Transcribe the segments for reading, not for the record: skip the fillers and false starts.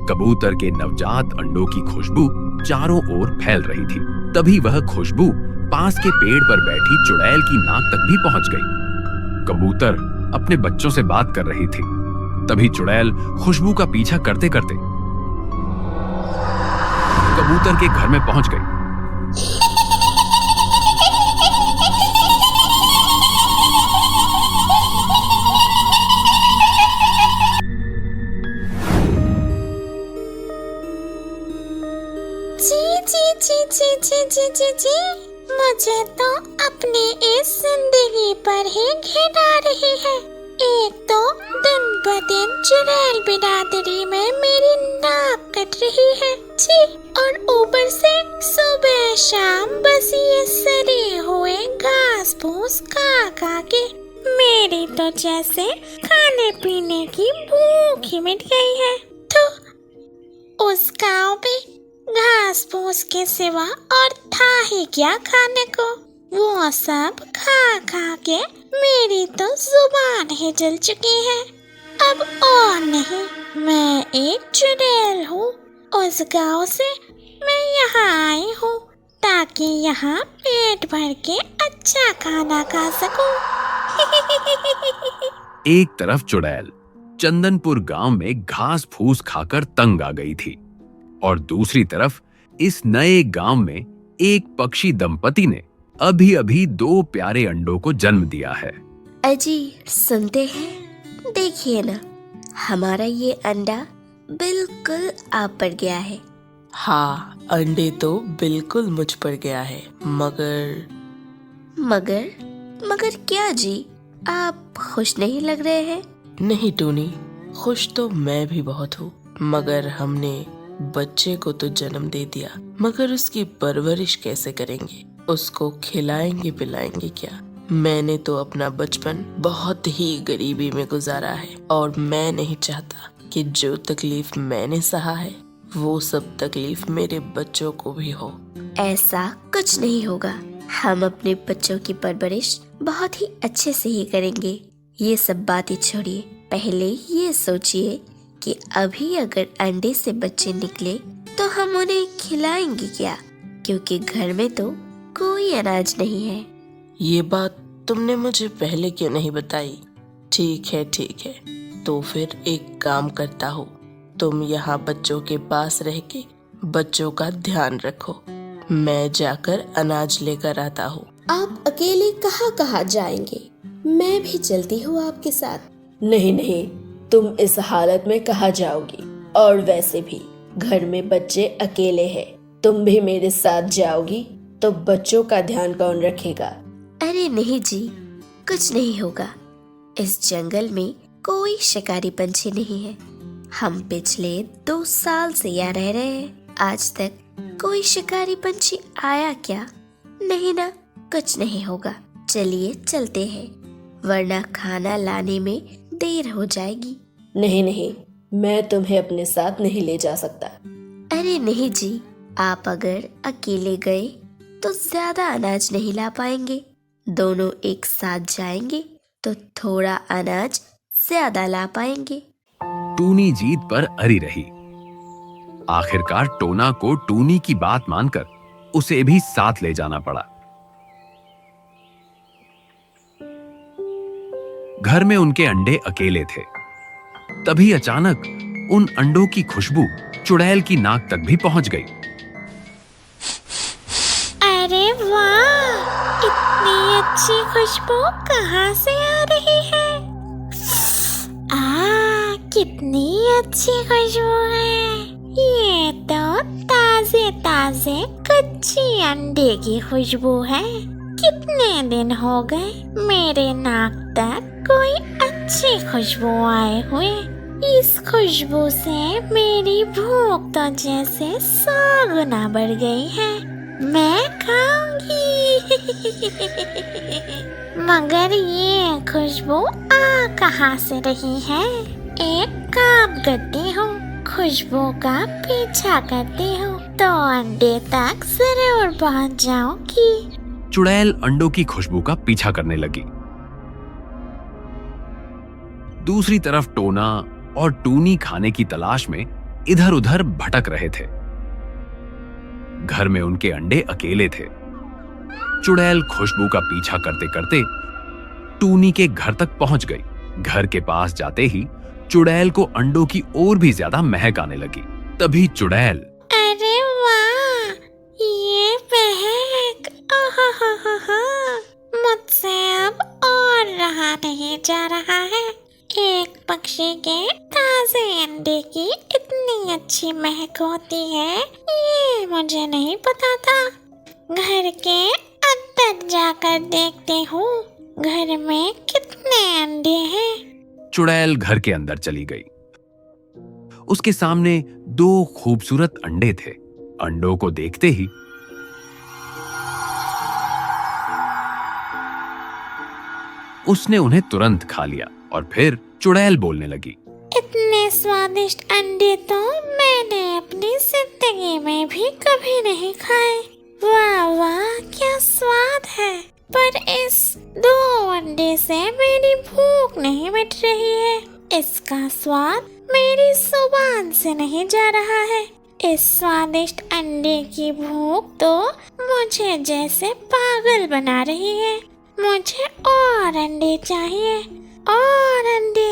कबूतर के नवजात अंडों की खुशबू चारों ओर फैल रही थी। तभी वह खुशबू पास के पेड़ पर बैठी चुड़ैल की नाक तक भी पहुंच गई। कबूतर अपने बच्चों से बात कर रही थी। तभी चुड़ैल खुशबू का पीछा करते करते कबूतर के घर में पहुंच गई। जी, मुझे तो अपनी इस जिंदगी पर ही घिन आ रही है। एक तो दिन ब दिन चुड़ैल बिरादरी में मेरी नाक कट रही है जी, और ऊपर से सुबह शाम बस ये सड़े हुए घास फूस खा के मेरी तो जैसे खाने पीने की भूख ही मिट गई है। तो उस गाँव में घास फूस के सिवा और था ही क्या खाने को। वो सब खा के मेरी तो जुबान ही जल चुकी है। अब और नहीं, मैं एक चुड़ैल हूँ। उस गांव से मैं यहाँ आई हूँ ताकि यहाँ पेट भर के अच्छा खाना खा सकूं। एक तरफ चुड़ैल चंदनपुर गांव में घास फूस खाकर तंग आ गई थी और दूसरी तरफ इस नए गांव में एक पक्षी दंपति ने अभी अभी 2 प्यारे अंडों को जन्म दिया है। अजी सुनते हैं, देखिए ना, हमारा ये अंडा बिल्कुल आप पर गया है। हाँ, अंडे तो बिल्कुल मुझ पर गया है, मगर क्या जी, आप खुश नहीं लग रहे हैं? नहीं टूनी, खुश तो मैं भी बहुत हूँ, मगर हमने बच्चे को तो जन्म दे दिया, मगर उसकी परवरिश कैसे करेंगे? उसको खिलाएंगे पिलाएंगे क्या? मैंने तो अपना बचपन बहुत ही गरीबी में गुजारा है और मैं नहीं चाहता कि जो तकलीफ मैंने सहा है वो सब तकलीफ मेरे बच्चों को भी हो। ऐसा कुछ नहीं होगा, हम अपने बच्चों की परवरिश बहुत ही अच्छे से ही करेंगे। ये सब बातें छोड़िए, पहले ये सोचिए कि अभी अगर अंडे से बच्चे निकले तो हम उन्हें खिलाएंगे क्या, क्योंकि घर में तो कोई अनाज नहीं है। ये बात तुमने मुझे पहले क्यों नहीं बताई? ठीक है, तो फिर एक काम करता हूँ, तुम यहाँ बच्चों के पास रह के बच्चों का ध्यान रखो, मैं जाकर अनाज लेकर आता हूँ। आप अकेले कहाँ जाएंगे? मैं भी चलती हूँ आपके साथ। नहीं, तुम इस हालत में कहाँ जाओगी? और वैसे भी घर में बच्चे अकेले हैं, तुम भी मेरे साथ जाओगी तो बच्चों का ध्यान कौन रखेगा? अरे नहीं जी, कुछ नहीं होगा। इस जंगल में कोई शिकारी पंछी नहीं है। हम पिछले 2 साल से यहाँ रह रहे हैं, आज तक कोई शिकारी पंछी आया क्या? नहीं ना, कुछ नहीं होगा। चलिए चलते हैं, वरना खाना लाने में देर हो जाएगी। नहीं, मैं तुम्हें अपने साथ नहीं ले जा सकता। अरे नहीं जी, आप अगर अकेले गए तो ज्यादा अनाज नहीं ला पाएंगे। दोनों एक साथ जाएंगे तो थोड़ा अनाज ज्यादा ला पाएंगे। टूनी जीत पर अड़ी रही। आखिरकार टोना को टूनी की बात मानकर उसे भी साथ ले जाना पड़ा। घर में उनके अंडे अकेले थे। तभी अचानक उन अंडों की खुशबू चुड़ैल की नाक तक भी पहुंच गई। अरे वाह, इतनी अच्छी खुशबू कहाँ से आ रही है? कितनी अच्छी खुशबू है। ये तो ताजे ताजे कच्ची अंडे की खुशबू है। कितने दिन हो गए मेरे नाक तक कोई अच्छी खुशबू आए हुए। इस खुशबू से मेरी भूख तो जैसे 100 गुना बढ़ गई है। मैं खाऊंगी। मगर ये खुशबू आ कहाँ से रही है? एक काम करती हूँ, खुशबू का पीछा करती हूँ तो अंडे तक जरूर पहुँच जाऊंगी। चुड़ैल अंडों की खुशबू का पीछा करने लगी। दूसरी तरफ टोना और टूनी खाने की तलाश में इधर उधर भटक रहे थे। घर में उनके अंडे अकेले थे। चुड़ैल खुशबू का पीछा करते करते टूनी के घर तक पहुंच गई। घर के पास जाते ही चुड़ैल को अंडों की और भी ज्यादा महक आने लगी। तभी चुड़ैल, अरे वाह, ये महक, आहाहाहा, मुझसे अब और रहा नहीं जा रहा है। एक पक्षी के ताजे अंडे की इतनी अच्छी महक होती है, ये मुझे नहीं पता था। घर के अंदर जाकर देखते हूँ, घर में कितने अंडे हैं। चुड़ैल घर के अंदर चली गई। उसके सामने 2 खूबसूरत अंडे थे। अंडों को देखते ही उसने उन्हें तुरंत खा लिया और फिर चुड़ैल बोलने लगी, इतने स्वादिष्ट अंडे तो मैंने अपनी जिंदगी में भी कभी नहीं खाए। वाह वाह, क्या स्वाद है। पर इस 2 अंडे से मेरी भूख नहीं मिट रही है। इसका स्वाद मेरी जुबान से नहीं जा रहा है। इस स्वादिष्ट अंडे की भूख तो मुझे जैसे पागल बना रही है। मुझे और अंडे चाहिए, और अंडे।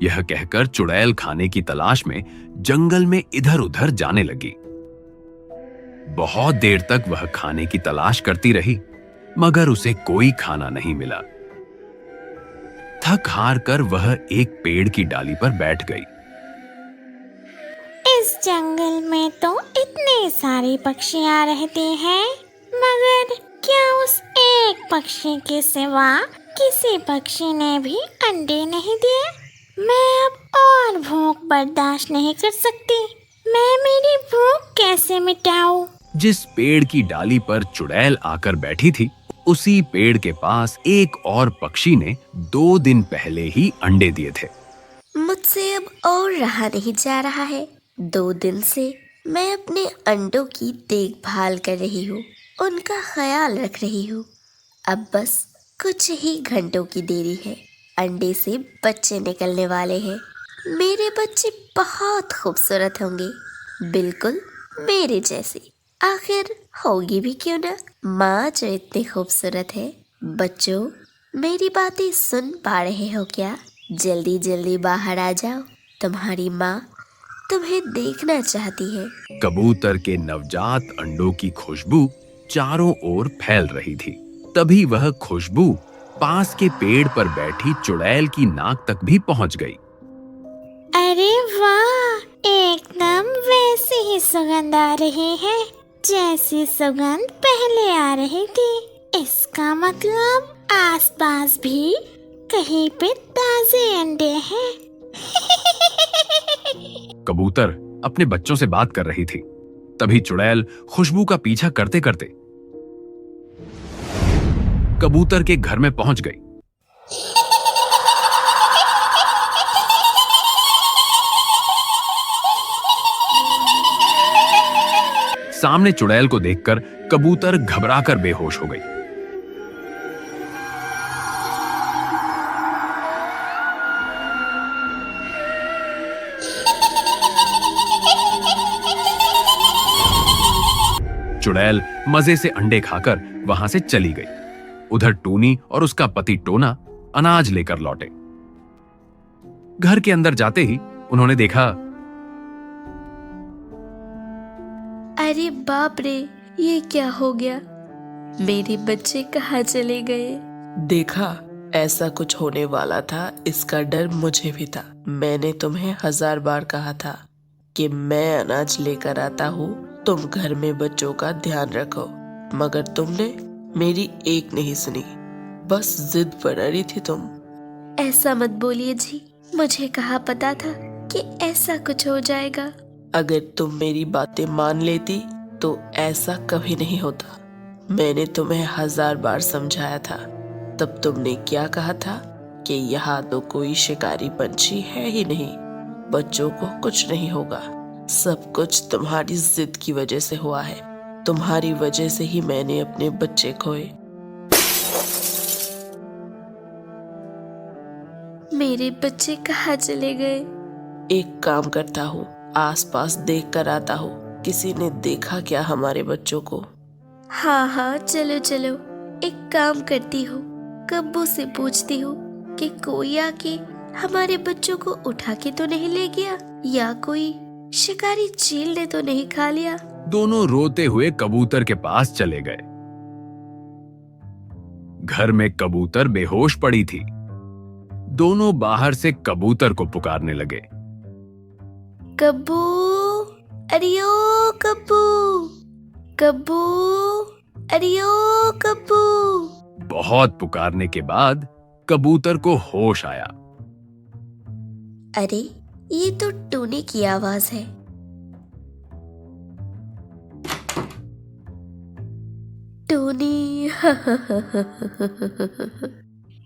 यह कहकर चुड़ैल खाने की तलाश में जंगल में इधर उधर जाने लगी। बहुत देर तक वह खाने की तलाश करती रही, मगर उसे कोई खाना नहीं मिला। थक हार कर वह एक पेड़ की डाली पर बैठ गई। इस जंगल में तो इतने सारे पक्षियां रहते हैं, मगर क्या उस एक पक्षी के सिवा किसी पक्षी ने भी अंडे नहीं दिए? मैं अब और भूख बर्दाश्त नहीं कर सकती। मैं मेरी भूख कैसे मिटाऊं? जिस पेड़ की डाली पर चुड़ैल आकर बैठी थी, उसी पेड़ के पास एक और पक्षी ने 2 दिन पहले ही अंडे दिए थे। मुझसे अब और रहा नहीं जा रहा है। 2 दिन से मैं अपने अंडों की देखभाल कर रही हूँ, उनका ख्याल रख रही हूँ। अब बस कुछ ही घंटों की देरी है, अंडे से बच्चे निकलने वाले हैं। मेरे बच्चे बहुत खूबसूरत होंगे, बिल्कुल मेरे जैसे। आखिर होगी भी क्यों ना, माँ जो इतनी खूबसूरत है। बच्चों, मेरी बातें सुन पा रहे हो क्या? जल्दी जल्दी बाहर आ जाओ, तुम्हारी माँ तुम्हें देखना चाहती है। कबूतर के नवजात अंडों की खुशबू चारों ओर फैल रही थी। तभी वह खुशबू पास के पेड़ पर बैठी चुड़ैल की नाक तक भी पहुंच गई। अरे वाह, एकदम वैसी ही सुगंध आ रही है जैसी सुगंध पहले आ रही थी। इसका मतलब आसपास भी कहीं पे ताजे अंडे हैं। कबूतर अपने बच्चों से बात कर रही थी। तभी चुड़ैल खुशबू का पीछा करते करते कबूतर के घर में पहुंच गई। सामने चुड़ैल को देखकर कबूतर घबराकर बेहोश हो गई। चुड़ैल मजे से अंडे खाकर वहां से चली गई। उधर टूनी और उसका पति टोना अनाज लेकर लौटे। घर के अंदर जाते ही उन्होंने देखा, अरे बाप रे, ये क्या हो गया? मेरे बच्चे कहाँ चले गए? देखा, ऐसा कुछ होने वाला था, इसका डर मुझे भी था। मैंने तुम्हें 1000 बार कहा था कि मैं अनाज लेकर आता हूँ, तुम घर में बच्चों का ध्यान रखो, मगर तुमने मेरी एक नहीं सुनी। बस जिद पर अड़ी थी तुम। ऐसा मत बोलिए जी, मुझे कहाँ पता था कि ऐसा कुछ हो जाएगा। अगर तुम मेरी बातें मान लेती तो ऐसा कभी नहीं होता। मैंने तुम्हें 1000 बार समझाया था, तब तुमने क्या कहा था कि यहाँ तो कोई शिकारी पंछी है ही नहीं, बच्चों को कुछ नहीं होगा। सब कुछ तुम्हारी जिद की वजह से हुआ है। तुम्हारी वजह से ही मैंने अपने बच्चे खोए। मेरे बच्चे कहाँ चले गए? एक काम करता हूँ, आसपास देख कर आता हूँ, किसी ने देखा क्या हमारे बच्चों को। हाँ हाँ, चलो चलो, एक काम करती हूँ, कब्बू से पूछती हूँ कि कोई आके हमारे बच्चों को उठा के तो नहीं ले गया, या कोई शिकारी चील ने तो नहीं खा लिया। दोनों रोते हुए कबूतर के पास चले गए। घर में कबूतर बेहोश पड़ी थी। दोनों बाहर से कबूतर को पुकारने लगे। कब्बू, अरियो कब्बू, कब्बू, अरियो कब्बू। बहुत पुकारने के बाद कबूतर को होश आया। अरे, ये तो टूनी की आवाज है। टूनी।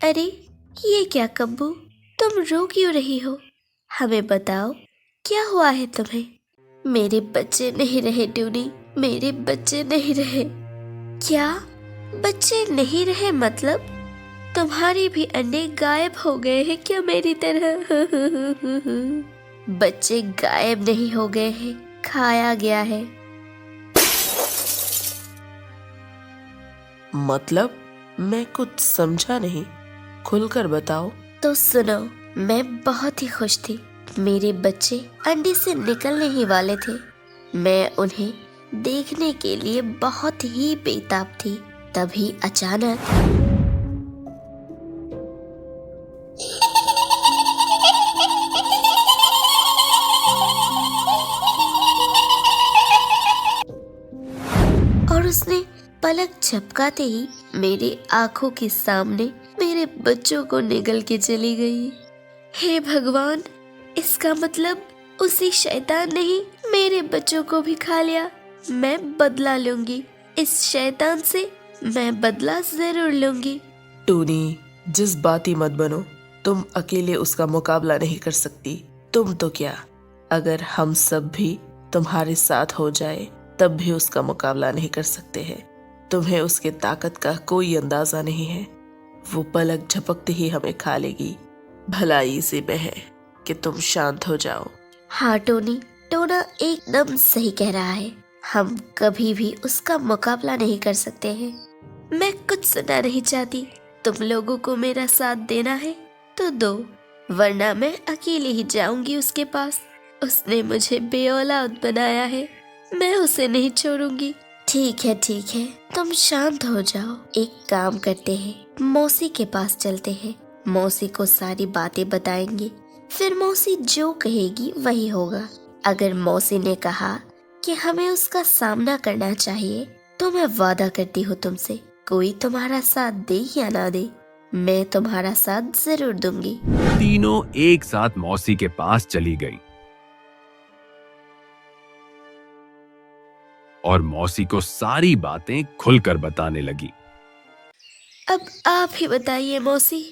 अरे, ये क्या कब्बू, तुम रो क्यों रही हो? हमें बताओ, क्या हुआ है तुम्हें? मेरे बच्चे नहीं रहे टूनी, मेरे बच्चे नहीं रहे। क्या बच्चे नहीं रहे मतलब? तुम्हारे भी अंडे गायब हो गए हैं क्या मेरी तरह? बच्चे गायब नहीं हो गए हैं, खाया गया है। मतलब? मैं कुछ समझा नहीं, खुलकर बताओ। तो सुनो, मैं बहुत ही खुश थी। मेरे बच्चे अंडे से निकलने ही वाले थे। मैं उन्हें देखने के लिए बहुत ही बेताब थी। तभी अचानक और उसने पलक झपकाते ही मेरे आंखों के सामने मेरे बच्चों को निगल के चली गई। हे भगवान, इसका मतलब उसी शैतान ने ही मेरे बच्चों को भी खा लिया। मैं बदला लूंगी, इस शैतान से मैं बदला जरूर लूंगी। टूनी, जिस बाती मत बनो, तुम अकेले उसका मुकाबला नहीं कर सकती। तुम तो क्या, अगर हम सब भी तुम्हारे साथ हो जाए तब भी उसका मुकाबला नहीं कर सकते हैं। तुम्हें उसके ताकत का कोई अंदाजा नहीं है। वो पलक झपकते ही हमें खा लेगी। भलाई इसी में है कि तुम शांत हो जाओ। हाँ टोनी, टोना एकदम सही कह रहा है। हम कभी भी उसका मुकाबला नहीं कर सकते हैं। मैं कुछ सुनना नहीं चाहती। तुम लोगों को मेरा साथ देना है तो दो, वरना मैं अकेले ही जाऊंगी उसके पास। उसने मुझे बेऔलाद बनाया है, मैं उसे नहीं छोड़ूंगी। ठीक है, तुम शांत हो जाओ। एक काम करते हैं, मौसी के पास चलते हैं। मौसी को सारी बातें बताएंगे, फिर मौसी जो कहेगी वही होगा। अगर मौसी ने कहा कि हमें उसका सामना करना चाहिए, तो मैं वादा करती हूँ तुमसे, कोई तुम्हारा साथ दे या ना दे, मैं तुम्हारा साथ जरूर दूंगी। तीनों एक साथ मौसी के पास चली गईं। और मौसी को सारी बातें खुलकर बताने लगी। अब आप ही बताइए मौसी,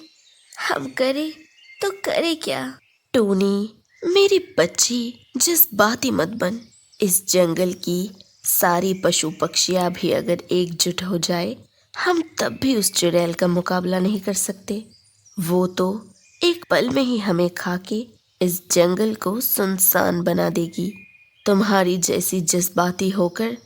हम करें तो करें क्या? टोनी, मेरी बच्ची, जिस बाती मत बन। इस जंगल की सारी पशु पक्षियां भी अगर एकजुट हो जाए, हम तब भी उस चुड़ैल का मुकाबला नहीं कर सकते। वो तो एक पल में ही हमें खा के इस जंगल को सुनसान बना देगी। तुम्हारी जैसी जज्बाती होकर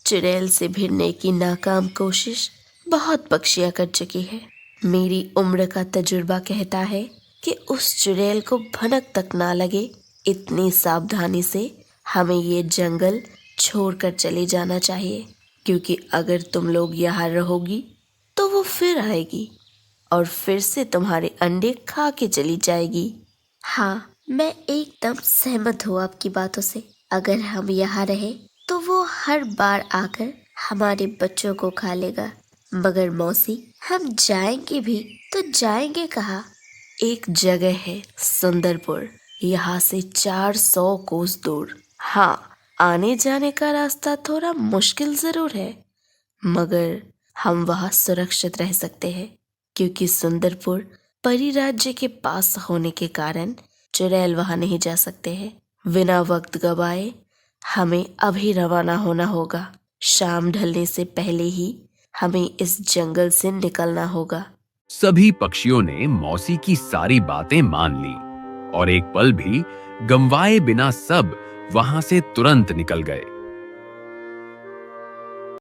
चुड़ैल से भिड़ने की नाकाम कोशिश बहुत पक्षियां कर चुकी है। मेरी उम्र का तजुर्बा कहता है कि उस चुड़ैल को भनक तक ना लगे, इतनी सावधानी से हमें ये जंगल छोड़कर चले जाना चाहिए। क्योंकि अगर तुम लोग यहाँ रहोगी तो वो फिर आएगी और फिर से तुम्हारे अंडे खा के चली जाएगी। हाँ, मैं एकदम सहमत हूँ आपकी बातों से। अगर हम यहाँ रहे तो वो हर बार आकर हमारे बच्चों को खा लेगा। मगर मौसी, हम जाएंगे भी तो जाएंगे कहाँ? एक जगह है सुंदरपुर, यहाँ से 400 कोस दूर। हाँ, आने जाने का रास्ता थोड़ा मुश्किल जरूर है, मगर हम वहाँ सुरक्षित रह सकते हैं। क्योंकि सुंदरपुर परी राज्य के पास होने के कारण चुड़ैल वहाँ नहीं जा सकते हैं। बिना वक्त गवाए हमें अभी रवाना होना होगा। शाम ढलने से पहले ही हमें इस जंगल से निकलना होगा। सभी पक्षियों ने मौसी की सारी बातें मान ली और एक पल भी गंवाए बिना सब वहां से तुरंत निकल गए।